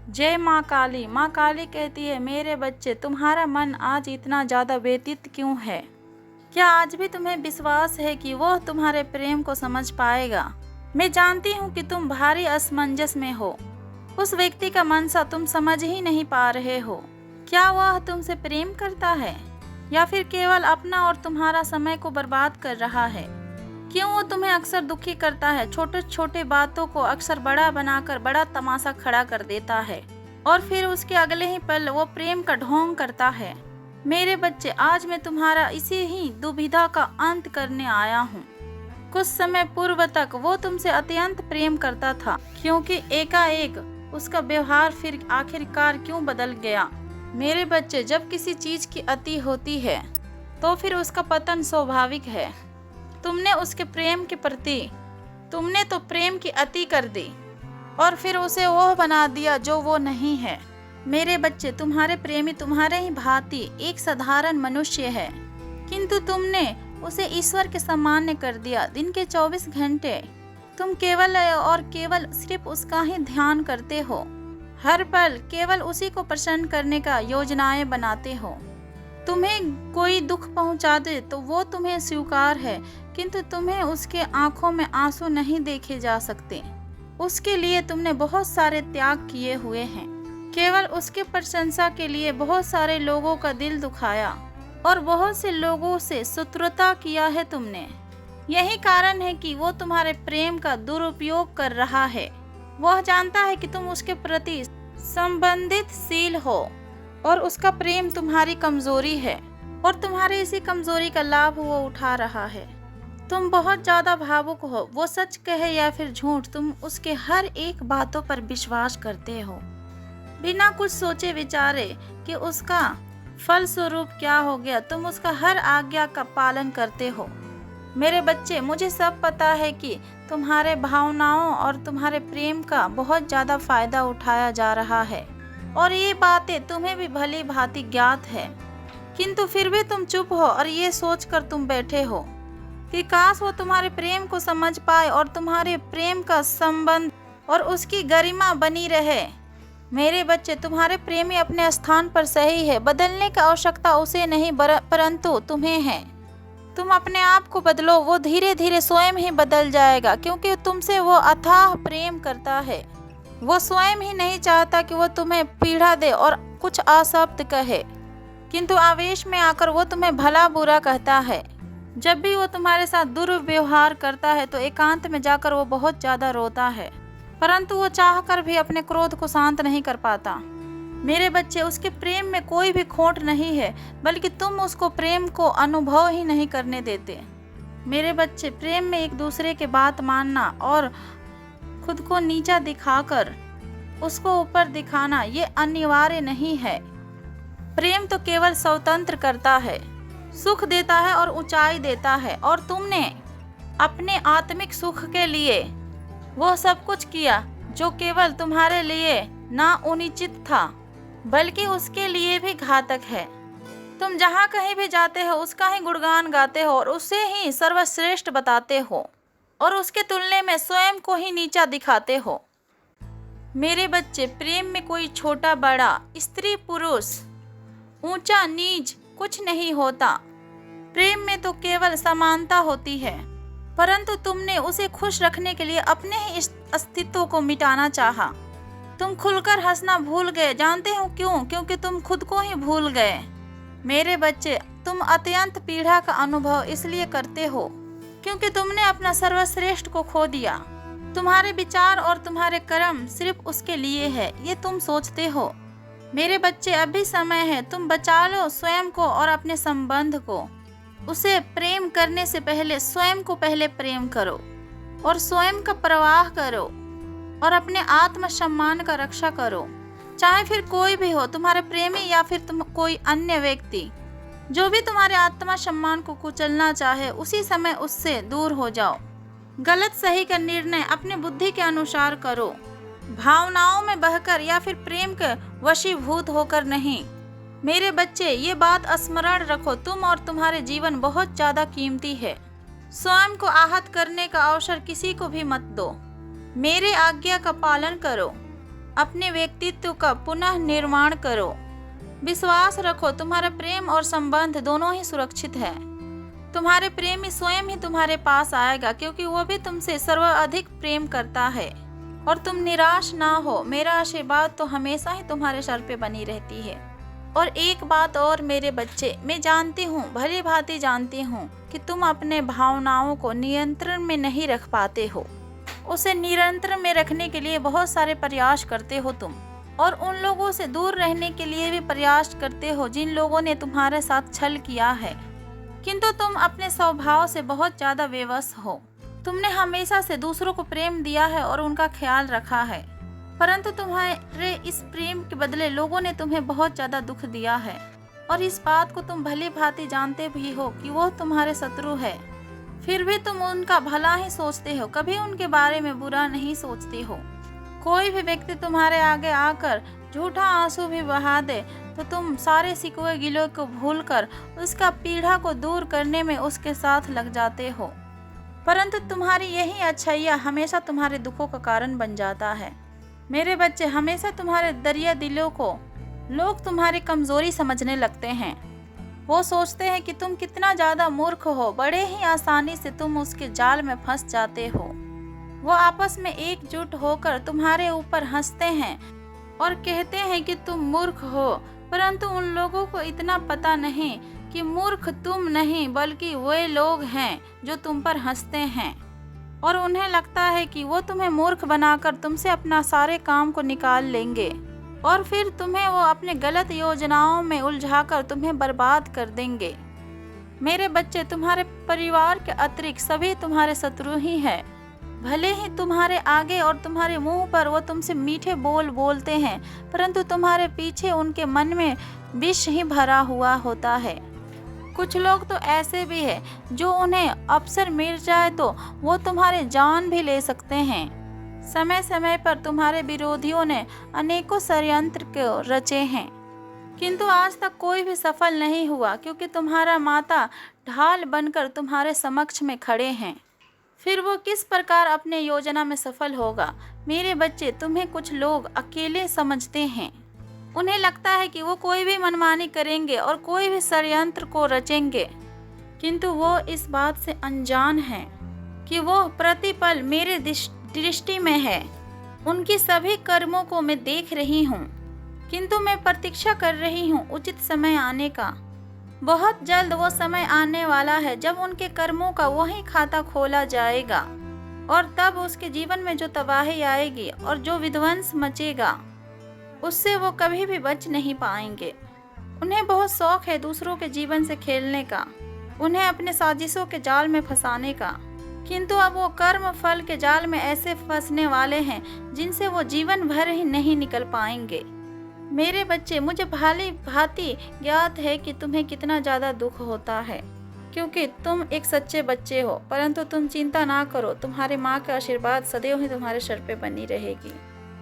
जय माँ काली। माँ काली कहती है, मेरे बच्चे, तुम्हारा मन आज इतना ज़्यादा व्यतीत क्यों है? क्या आज भी तुम्हें विश्वास है कि वह तुम्हारे प्रेम को समझ पाएगा? मैं जानती हूँ कि तुम भारी असमंजस में हो। उस व्यक्ति का मनसा तुम समझ ही नहीं पा रहे हो। क्या वह तुमसे प्रेम करता है या फिर केवल अपना और तुम्हारा समय को बर्बाद कर रहा है? क्यों वो तुम्हें अक्सर दुखी करता है? छोटे छोटे बातों को अक्सर बड़ा बनाकर बड़ा तमाशा खड़ा कर देता है और फिर उसके अगले ही पल वो प्रेम का ढोंग करता है। मेरे बच्चे, आज मैं तुम्हारा इसी ही दुविधा का अंत करने आया हूँ। कुछ समय पूर्व तक वो तुमसे अत्यंत प्रेम करता था, क्योंकि एकाएक उसका व्यवहार फिर आखिरकार क्यों बदल गया? मेरे बच्चे, जब किसी चीज की अति होती है तो फिर उसका पतन स्वाभाविक है। तुमने उसके प्रेम के प्रति तुमने तो प्रेम की अति कर दी और फिर उसे वो बना दिया जो वो नहीं है। मेरे बच्चे, तुम्हारे प्रेमी तुम्हारे ही भांति एक साधारण मनुष्य है, किंतु तुमने उसे ईश्वर के सामान्य कर दिया। दिन के 24 घंटे तुम केवल और केवल सिर्फ उसका ही ध्यान करते हो। हर पल केवल उसी को प्रसन्न करने का योजनाएं बनाते हो। तुम्हें कोई दुख पहुंचा दे तो वो तुम्हें स्वीकार है, किंतु तुम्हें उसके आंखों में आंसू नहीं देखे जा सकते। उसके लिए तुमने बहुत सारे त्याग किए हुए हैं। केवल उसके प्रशंसा के लिए बहुत सारे लोगों का दिल दुखाया और बहुत से लोगों से शत्रुता किया है तुमने। यही कारण है कि वो तुम्हारे प्रेम का दुरुपयोग कर रहा है। वह जानता है कि तुम उसके प्रति संबंधितशील हो और उसका प्रेम तुम्हारी कमजोरी है और तुम्हारी इसी कमजोरी का लाभ वो उठा रहा है। तुम बहुत ज्यादा भावुक हो। वो सच कहे या फिर झूठ, तुम उसके हर एक बातों पर विश्वास करते हो बिना कुछ सोचे विचारे कि उसका फल स्वरूप क्या हो गया। तुम उसका हर आज्ञा का पालन करते हो। मेरे बच्चे, मुझे सब पता है कि तुम्हारे भावनाओं और तुम्हारे प्रेम का बहुत ज्यादा फायदा उठाया जा रहा है और ये बातें तुम्हें भी भली भांति ज्ञात है, किंतु फिर भी तुम चुप हो और ये सोचकर तुम बैठे हो कि काश वो तुम्हारे प्रेम को समझ पाए और तुम्हारे प्रेम का संबंध और उसकी गरिमा बनी रहे। मेरे बच्चे, तुम्हारे प्रेमी अपने स्थान पर सही है। बदलने की आवश्यकता उसे नहीं परंतु तुम्हें है। तुम अपने आप को बदलो, वो धीरे धीरे स्वयं ही बदल जाएगा, क्योंकि तुमसे वो अथाह प्रेम करता है। वो स्वयं ही नहीं चाहता कि वो तुम्हें पीड़ा दे और कुछ अशब्द कहे, किंतु आवेश में आकर वो तुम्हें भला बुरा कहता है। जब भी वो तुम्हारे साथ दुर्व्यवहार करता है तो एकांत में जाकर वो बहुत ज्यादा रोता है, परंतु वो चाहकर भी अपने क्रोध को शांत नहीं कर पाता। मेरे बच्चे, उसके प्रेम में कोई भी खोट नहीं है, बल्कि तुम उसको प्रेम को अनुभव ही नहीं करने देते। मेरे बच्चे, प्रेम में एक दूसरे के बात मानना और खुद को नीचा दिखाकर उसको ऊपर दिखाना ये अनिवार्य नहीं है। प्रेम तो केवल स्वतंत्र करता है, सुख देता है और ऊंचाई देता है, और तुमने अपने आत्मिक सुख के लिए वह सब कुछ किया जो केवल तुम्हारे लिए ना उचित था, बल्कि उसके लिए भी घातक है। तुम जहाँ कहीं भी जाते हो उसका ही गुणगान गाते हो और उसे ही सर्वश्रेष्ठ बताते हो और उसके तुलने में स्वयं को ही नीचा दिखाते हो। मेरे बच्चे, प्रेम में कोई छोटा बड़ा, स्त्री पुरुष, ऊंचा नीच कुछ नहीं होता। प्रेम में तो केवल समानता होती है, परंतु तुमने उसे खुश रखने के लिए अपने ही अस्तित्व को मिटाना चाहा। तुम खुलकर हंसना भूल गए। जानते हो क्यों? क्योंकि तुम खुद को ही भूल गए। मेरे बच्चे, तुम अत्यंत पीड़ा का अनुभव इसलिए करते हो क्योंकि तुमने अपना सर्वश्रेष्ठ को खो दिया। तुम्हारे विचार और तुम्हारे कर्म सिर्फ उसके लिए है, ये तुम सोचते हो। मेरे बच्चे, अभी समय है, तुम बचा लो स्वयं को और अपने संबंध को। उसे प्रेम करने से पहले स्वयं को पहले प्रेम करो और स्वयं का प्रवाह करो और अपने आत्मसम्मान का रक्षा करो। चाहे फिर कोई भी हो, तुम्हारे प्रेमी या फिर तुम कोई अन्य व्यक्ति, जो भी तुम्हारे आत्मा सम्मान को कुचलना चाहे, उसी समय उससे दूर हो जाओ। गलत सही का निर्णय अपने बुद्धि के अनुसार करो, भावनाओं में बहकर या फिर प्रेम के वशीभूत होकर नहीं। मेरे बच्चे, ये बात स्मरण रखो, तुम और तुम्हारे जीवन बहुत ज्यादा कीमती है। स्वयं को आहत करने का अवसर किसी को भी मत दो। मेरे आज्ञा का पालन करो अपने व्यक्तित्व का पुनः निर्माण करो। विश्वास रखो, तुम्हारा प्रेम और संबंध दोनों ही सुरक्षित है। तुम्हारे प्रेमी स्वयं ही तुम्हारे पास आएगा, क्योंकि वो भी तुमसे सर्वाधिक प्रेम करता है। और तुम निराश ना हो, मेरा आशीर्वाद तो हमेशा ही तुम्हारे सर पे बनी रहती है। और एक बात और मेरे बच्चे, मैं जानती हूँ, भली भांति जानती हूँ कि तुम अपने भावनाओं को नियंत्रण में नहीं रख पाते हो। उसे नियंत्रण में रखने के लिए बहुत सारे प्रयास करते हो तुम, और उन लोगों से दूर रहने के लिए भी प्रयास करते हो जिन लोगों ने तुम्हारे साथ छल किया है। किंतु तुम अपने स्वभाव से बहुत ज्यादा बेबस हो। तुमने हमेशा से दूसरों को प्रेम दिया है और उनका ख्याल रखा है, परंतु तुम्हारे इस प्रेम के बदले लोगों ने तुम्हें बहुत ज्यादा दुख दिया है। और इस बात को तुम भली भांति जानते भी हो कि वो तुम्हारे शत्रु है, फिर भी तुम उनका भला ही सोचते हो, कभी उनके बारे में बुरा नहीं सोचते हो। कोई भी व्यक्ति तुम्हारे आगे आकर झूठा आंसू भी बहा दे तो तुम सारे शिकवे गिलों को भूलकर उसका पीड़ा को दूर करने में उसके साथ लग जाते हो। परंतु तुम्हारी यही अच्छाइयाँ हमेशा तुम्हारे दुखों का कारण बन जाता है। मेरे बच्चे, हमेशा तुम्हारे दरिया दिलों को लोग तुम्हारी कमजोरी समझने लगते हैं। वो सोचते हैं कि तुम कितना ज़्यादा मूर्ख हो, बड़े ही आसानी से तुम उसके जाल में फंस जाते हो। वो आपस में एकजुट होकर तुम्हारे ऊपर हंसते हैं और कहते हैं कि तुम मूर्ख हो, परंतु उन लोगों को इतना पता नहीं कि मूर्ख तुम नहीं बल्कि वे लोग हैं जो तुम पर हंसते हैं। और उन्हें लगता है कि वो तुम्हें मूर्ख बनाकर तुमसे अपना सारे काम को निकाल लेंगे और फिर तुम्हें वो अपने गलत योजनाओं में उलझाकर तुम्हें बर्बाद कर देंगे। मेरे बच्चे, तुम्हारे परिवार के अतिरिक्त सभी तुम्हारे शत्रु ही है। भले ही तुम्हारे आगे और तुम्हारे मुंह पर वो तुमसे मीठे बोल बोलते हैं, परंतु तुम्हारे पीछे उनके मन में विष ही भरा हुआ होता है। कुछ लोग तो ऐसे भी हैं जो उन्हें अवसर मिल जाए तो वो तुम्हारे जान भी ले सकते हैं। समय समय पर तुम्हारे विरोधियों ने अनेकों षड्यंत्र को रचे हैं, किंतु आज तक कोई भी सफल नहीं हुआ, क्योंकि तुम्हारा माता ढाल बनकर तुम्हारे समक्ष में खड़े हैं। फिर वो किस प्रकार अपने योजना में सफल होगा। मेरे बच्चे, तुम्हें कुछ लोग अकेले समझते हैं। उन्हें लगता है कि वो कोई भी मनमानी करेंगे और कोई भी षड्यंत्र को रचेंगे, किंतु वो इस बात से अनजान है कि वो प्रतिपल मेरे दृष्टि में है। उनकी सभी कर्मों को मैं देख रही हूँ, किंतु मैं प्रतीक्षा कर रही हूँ उचित समय आने का। बहुत जल्द वो समय आने वाला है जब उनके कर्मों का वही खाता खोला जाएगा, और तब उसके जीवन में जो तबाही आएगी और जो विध्वंस मचेगा उससे वो कभी भी बच नहीं पाएंगे। उन्हें बहुत शौक है दूसरों के जीवन से खेलने का, उन्हें अपने साजिशों के जाल में फंसाने का, किंतु अब वो कर्म फल के जाल में ऐसे फंसने वाले हैं जिनसे वो जीवन भर ही नहीं निकल पाएंगे। मेरे बच्चे, मुझे भली भांति ज्ञात है कि तुम्हें कितना ज़्यादा दुख होता है, क्योंकि तुम एक सच्चे बच्चे हो। परंतु तुम चिंता ना करो, तुम्हारी माँ का आशीर्वाद सदैव ही तुम्हारे सर पे बनी रहेगी।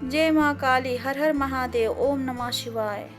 जय माँ काली, हर हर महादेव, ओम नमः शिवाय।